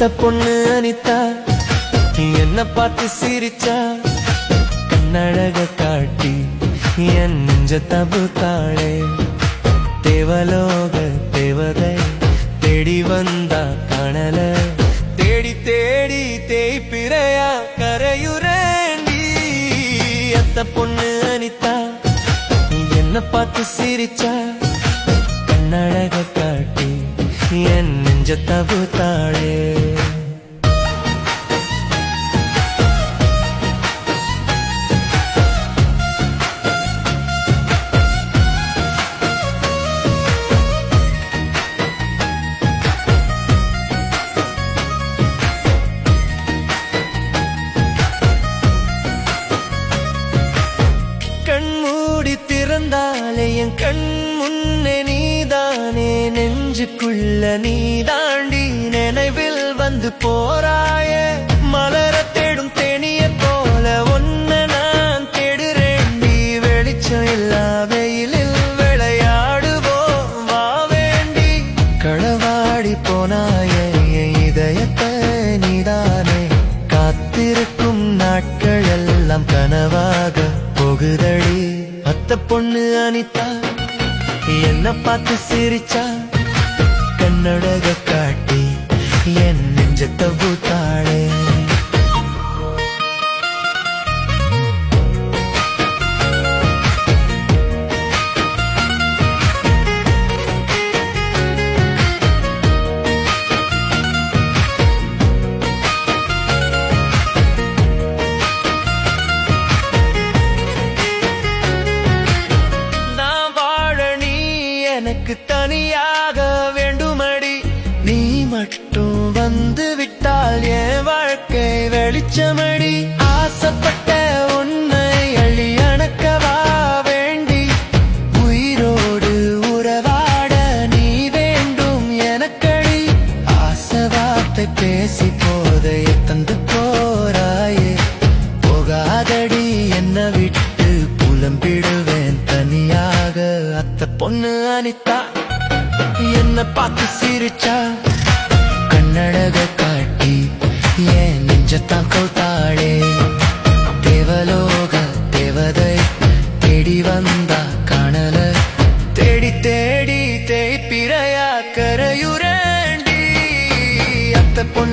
அத்த பொண்ணு அனிதா என்ன பார்த்து சிரிச்சா, கண்ணழக காட்டி என் நெஞ்ச தபுத்தாளே. தேவலோக தேவதை தேடி வந்தா காணல, தேடி தேடி தேய்பிரையா கரையுரேண்டி. அத்த பொண்ணு அனிதா என்ன பார்த்து சிரிச்சா, கண்ணழக காட்டி என் நெஞ்ச தபுத்தாளே. கண்மூடி திறந்தாலே என் கண் முன்னே நீதானே, நெஞ்சுக்குள்ள நீதாண்டி நினைவில் வந்து போறாயே. மலர தேடும் தேனிய போல ஒன்ன நான் தேடுறேண்டி, வெளிச்சம் இல்லா வெயிலில் விளையாடுவோம் வா வேண்டி. களவாடி போனாயே இதயத்தை நீதானே, காத்திருக்கும் நாட்கள் எல்லாம் கனவாக போகுதடி. அத்த பொண்ணு அனிதா என்ன பார்த்து சிரிச்சா, கண்ணழக காட்டி என் நெஞ்ச தபுத்தாளே. எனக்கு தனியாக வேண்டுமடி, நீ மட்டும் வந்து விட்டால் என் வாழ்க்கை வெளிச்சமடி. ஆசைப்பட்ட உன்னை அள்ளி அணக்கவா வேண்டி, உயிரோடு உறவாட நீ வேண்டும் எனக்கடி. ஆசை வார்த்தை பேசி போதைய தந்து போராயே, போகாதடி என்ன விட்டு புலம்பிடுவேன் தனியாக. அத்த பொண்ணு அனிதா என்ன பார்த்து சிரிச்சா, கண்ணழக காட்டி என் நெஞ்சத்தான் கௌத்தாளே. தேவலோக தேவதை தேடி வந்தா காணல, தேடி தேடி தேய்பிரையா கரையுரேண்டி. அத்த பொண்ணு